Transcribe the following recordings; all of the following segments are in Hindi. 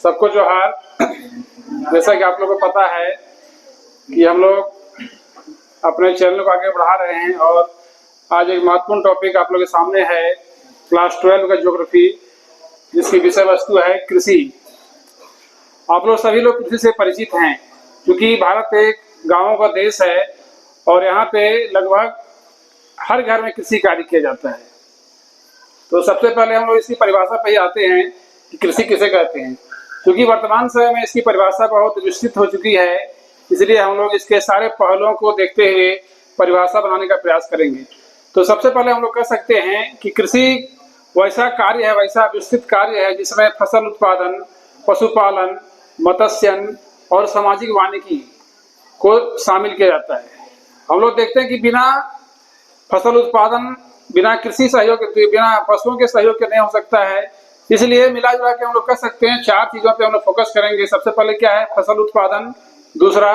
सबको जोहार। जैसा कि आप लोगों को पता है कि हम लोग अपने चैनल को आगे बढ़ा रहे हैं और आज एक महत्वपूर्ण टॉपिक आप लोगों के सामने है, क्लास 12 का ज्योग्राफी, जिसकी विषय वस्तु है कृषि। आप लोग सभी लोग कृषि से परिचित हैं क्योंकि भारत एक गांवों का देश है और यहाँ पे लगभग हर घर में कृषि कार्य किया जाता है। तो सबसे पहले हम लोग इसकी परिभाषा पे ही आते हैं कि कृषि किसे कहते हैं, क्योंकि वर्तमान समय में इसकी परिभाषा बहुत विस्तृत हो चुकी है। इसलिए हम लोग इसके सारे पहलुओं को देखते हुए परिभाषा बनाने का प्रयास करेंगे। तो सबसे पहले हम लोग कह सकते हैं कि कृषि वैसा कार्य है, वैसा विस्तृत कार्य है जिसमें फसल उत्पादन, पशुपालन, मत्स्यन और सामाजिक वानिकी को शामिल किया जाता है। हम लोग देखते हैं कि बिना फसल उत्पादन, बिना कृषि सहयोग, बिना फसलों के सहयोग के नहीं हो सकता है। इसलिए मिला जुला के हम लोग कह सकते हैं 4 चीजों पे हम लोग फोकस करेंगे। सबसे पहले क्या है? फसल उत्पादन, दूसरा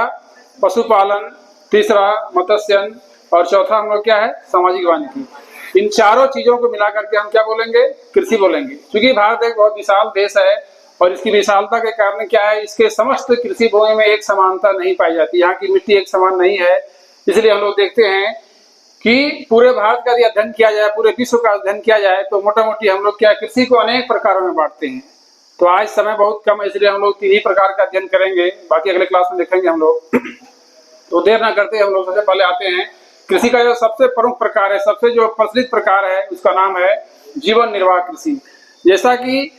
पशुपालन, तीसरा मत्स्यन और चौथा हम लोग क्या है? सामाजिक वानिकी। इन चारों चीजों को मिला करके हम क्या बोलेंगे? कृषि बोलेंगे। क्योंकि भारत एक बहुत विशाल देश है और इसकी विशालता के कारण क्या है, इसके समस्त कृषि भूमि में एक समानता नहीं पाई जाती। यहाँ की मिट्टी एक समान नहीं है। इसलिए हम लोग देखते हैं कि पूरे भारत का यदि अध्ययन किया जाए, पूरे विश्व का अध्ययन किया जाए तो मोटा मोटी हम लोग क्या कृषि को अनेक प्रकारों में बांटते हैं। तो आज समय बहुत कम है, इसलिए हम लोग 3 ही प्रकार का अध्ययन करेंगे, बाकी अगले क्लास में देखेंगे हम लोग। तो देर ना करते हम लोग सबसे पहले आते हैं कृषि का जो सबसे प्रमुख प्रकार है, सबसे जो प्रचलित प्रकार है, उसका नाम है जीवन निर्वाह कृषि। जैसा कि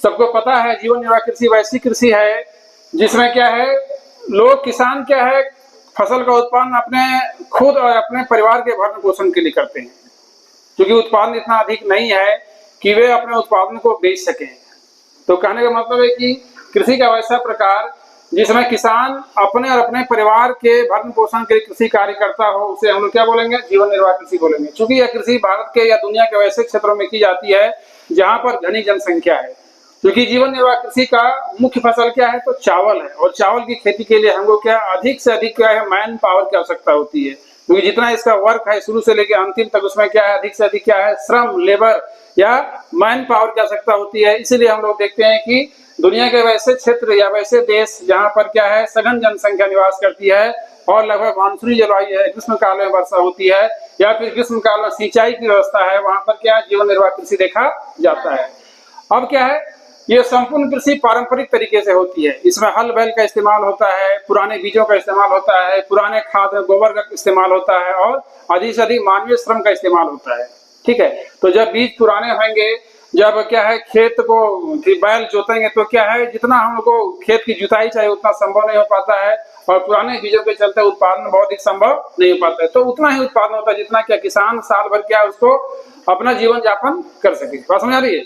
सबको पता है, जीवन निर्वाह कृषि वैसी कृषि है जिसमें क्या है, लोग किसान क्या है, फसल का उत्पादन अपने खुद और अपने परिवार के भरण पोषण के लिए करते हैं, क्योंकि उत्पादन इतना अधिक नहीं है कि वे अपने उत्पादन को बेच सकें। तो कहने का मतलब है कि कृषि का वैसा प्रकार जिसमें किसान अपने और अपने परिवार के भरण पोषण के लिए कृषि कार्य करता हो, उसे हम लोग क्या बोलेंगे? जीवन निर्वाह कृषि बोलेंगे। क्योंकि यह कृषि भारत के या दुनिया के वैसे क्षेत्रों में की जाती है जहाँ पर घनी जनसंख्या है। क्योंकि जीवन निर्वाह कृषि का मुख्य फसल क्या है? तो चावल है। और चावल की खेती के लिए हमको क्या अधिक से अधिक क्या है, मैन पावर की आवश्यकता होती है। क्योंकि जितना इसका वर्क है शुरू से लेकर अंतिम तक, उसमें क्या है, अधिक से अधिक क्या है, श्रम, लेबर या मैन पावर की आवश्यकता होती है। इसीलिए हम लोग देखते हैं कि दुनिया के वैसे क्षेत्र या वैसे देश जहाँ पर क्या है, सघन जनसंख्या निवास करती है और लगभग मानसूनी जलवायु है, ग्रीष्म काल में वर्षा होती है या फिर ग्रीष्म काल में सिंचाई की व्यवस्था है, वहां पर क्या जीवन निर्वाह कृषि देखा जाता है। अब क्या है, ये संपूर्ण कृषि पारंपरिक तरीके से होती है। इसमें हल बैल का इस्तेमाल होता है, पुराने बीजों का इस्तेमाल होता है, पुराने खाद गोबर का इस्तेमाल होता है और अधिक से अधिक मानवीय श्रम का इस्तेमाल होता है। ठीक है, तो जब बीज पुराने होंगे, जब क्या है खेत को बैल जोतेंगे तो क्या है, जितना हम लोग को खेत की जुताई चाहिए उतना संभव नहीं हो पाता है और पुराने बीजों के चलते उत्पादन बहुत ही संभव नहीं हो पाता है। तो उतना ही उत्पादन होता है जितना क्या किसान साल भर क्या उसको अपना जीवन यापन कर सके। बात समझ आ रही है?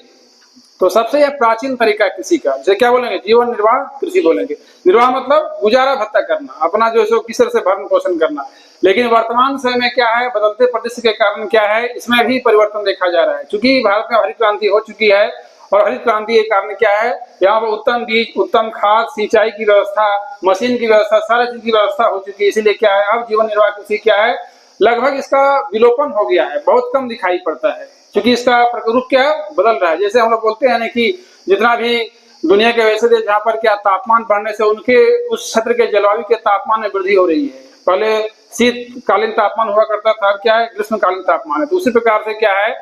तो सबसे यह प्राचीन तरीका कृषि का, जैसे क्या बोलेंगे? जीवन निर्वाह कृषि बोलेंगे। निर्वाह मतलब गुजारा भत्ता करना, अपना जो है किसी तरह से भरण पोषण करना। लेकिन वर्तमान समय में क्या है, बदलते परिदृश्य के कारण क्या है, इसमें भी परिवर्तन देखा जा रहा है। क्योंकि भारत में हरित क्रांति हो चुकी है और हरित क्रांति के कारण क्या है, यहाँ पर उत्तम बीज, उत्तम खाद, सिंचाई की व्यवस्था, मशीन की व्यवस्था, सारी चीज की व्यवस्था हो चुकी है। इसीलिए क्या है, अब जीवन निर्वाह कृषि क्या है, लगभग इसका विलोपन हो गया है, बहुत कम दिखाई पड़ता है। क्योंकि इसका रूप क्या है, बदल रहा है। जैसे हम लोग बोलते हैं ना कि जितना भी दुनिया के वैसे देश जहाँ पर क्या तापमान बढ़ने से उनके उस क्षेत्र के जलवायु के तापमान में वृद्धि हो रही है। पहले शीतकालीन तापमान हुआ करता था, अब क्या है, ग्रीष्मकालीन तापमान है। तो उसी प्रकार से क्या है,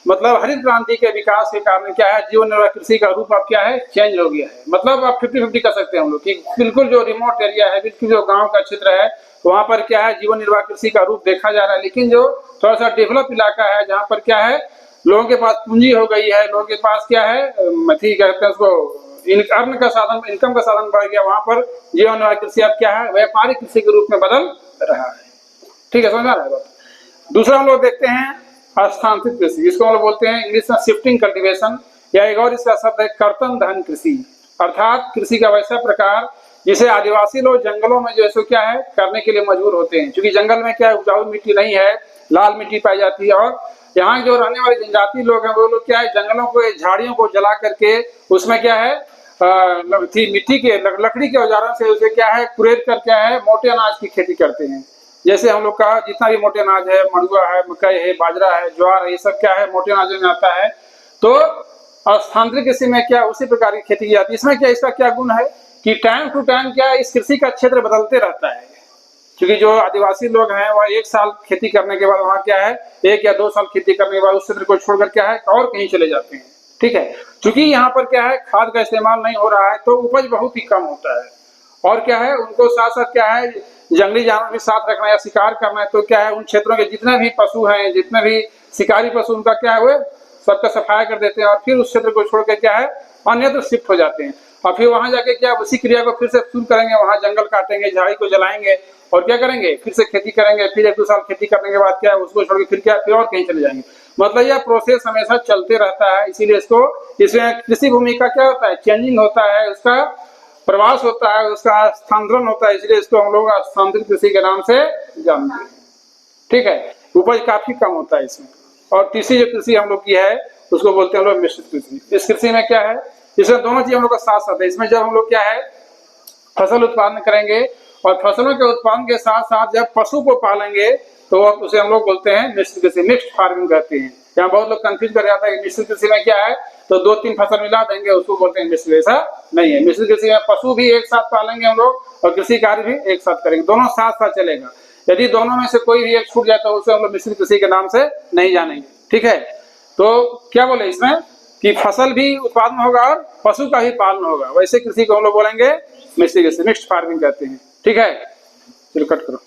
मतलब हरित क्रांति के विकास के कारण क्या है, जीवन निर्वाह कृषि का रूप अब क्या है, चेंज हो गया है। मतलब अब 50-50 कर सकते हैं हम लोग कि बिल्कुल जो रिमोट एरिया है, बिल्कुल जो गाँव का क्षेत्र है, वहां पर क्या है, जीवन निर्वाह कृषि का रूप देखा जा रहा है। लेकिन जो थोड़ा सा डेवलप इलाका है, जहाँ पर क्या है, लोगों के पास पूंजी हो गई है, लोगों के पास क्या है, ठीक कहते हैं उसको, अर्न का साधन, इनकम का साधन बढ़ गया, वहां पर जीवन निर्वाह कृषि अब क्या है, व्यापारिक कृषि के रूप में बदल रहा है। ठीक है, समझ आ रहा है? दूसरा हम लोग देखते हैं स्थानांतरित कृषि, जिसको हम लोग बोलते हैं इंग्लिश में शिफ्टिंग कल्टीवेशन, या एक और इसका शब्द है कर्तन दहन कृषि। अर्थात कृषि का वैसा प्रकार जिसे आदिवासी लोग जंगलों में जो है क्या है, करने के लिए मजबूर होते हैं। क्योंकि जंगल में क्या है, उपजाऊ मिट्टी नहीं है, लाल मिट्टी पाई जाती है और यहाँ जो रहने वाले जनजाति लोग हैं वो लोग क्या है, जंगलों को, झाड़ियों को जला करके उसमें क्या है, मिट्टी के लकड़ी के औजारों से उसे क्या है, कुरेद कर क्या है, मोटे अनाज की खेती करते हैं। जैसे हम लोग का जितना भी मोटे अनाज है, मड़ुआ है, मकई है, बाजरा है, ज्वार है, ये सब क्या है, मोटे अनाजों में आता है। तो और स्थानांतरित कृषि में क्या उसी प्रकार की खेती की जाती है। इसमें क्या, इसका क्या गुण है कि टाइम टू टाइम क्या इस कृषि का क्षेत्र बदलते रहता है, क्योंकि जो आदिवासी लोग हैं वह 1 साल खेती करने के बाद वहाँ क्या है 1 या 2 साल खेती करने के बाद उस क्षेत्र को छोड़कर क्या है और कहीं चले जाते हैं। ठीक है, क्योंकि यहाँ पर क्या है खाद का इस्तेमाल नहीं हो रहा है तो उपज बहुत ही कम होता है। और क्या है उनको साथ साथ क्या है जंगली जानवर भी साथ रखना या शिकार करना है, तो क्या है उन क्षेत्रों के जितने भी पशु हैं, जितने भी शिकारी पशु, उनका क्या है वो सबका सफाया कर देते हैं और फिर उस क्षेत्र को छोड़ के क्या है अन्यत्र शिफ्ट हो जाते हैं। और फिर वहां जाके क्या उसी क्रिया को फिर से शुरू करेंगे, वहां जंगल काटेंगे, झाड़ी को जलाएंगे और क्या करेंगे फिर से खेती करेंगे। फिर 1-2 साल खेती करने के बाद क्या है उसको छोड़ के फिर क्या फिर और कहीं चले जाएंगे। मतलब यह प्रोसेस हमेशा चलते रहता है। इसीलिए इसको इसमें कृषि भूमि का क्या होता है चेंजिंग होता है, उसका प्रवास होता है, उसका स्थानांतरण होता है, इसलिए इसको हम लोग स्थानांतरित कृषि के नाम से जानते हैं। ठीक है, उपज काफी कम होता है इसमें। और तीसरी जो कृषि हम लोग की है उसको बोलते हैं हम लोग मिश्रित कृषि। इस कृषि में क्या है इसमें दोनों चीज हम लोग का साथ साथ है। इसमें जब हम लोग क्या है फसल उत्पादन करेंगे और फसलों के उत्पादन के साथ साथ जब पशु को पालेंगे तो उसे हम लोग बोलते हैं मिश्रित कृषि, मिक्स्ड फार्मिंग कहते हैं। यहाँ बहुत लोग कंफ्यूज कर जाता है कि मिश्रित कृषि में क्या है तो 2-3 फसल मिला देंगे उसको बोलते हैं मिश्रित। ऐसा नहीं है, मिश्रित कृषि में पशु भी एक साथ पालेंगे हम लोग और कृषि कार्य भी एक साथ करेंगे, दोनों साथ साथ चलेगा। यदि दोनों में से कोई भी एक छूट जाता है उसे हम लोग मिश्रित कृषि के नाम से नहीं जानेंगे। ठीक है, तो क्या बोले इसमें कि फसल भी उत्पादन होगा और पशु का भी पालन होगा, वैसे कृषि को हम लोग बोलेंगे मिश्रित कृषि, मिक्स्ड फार्मिंग कहते हैं। ठीक है, चलो कट करो।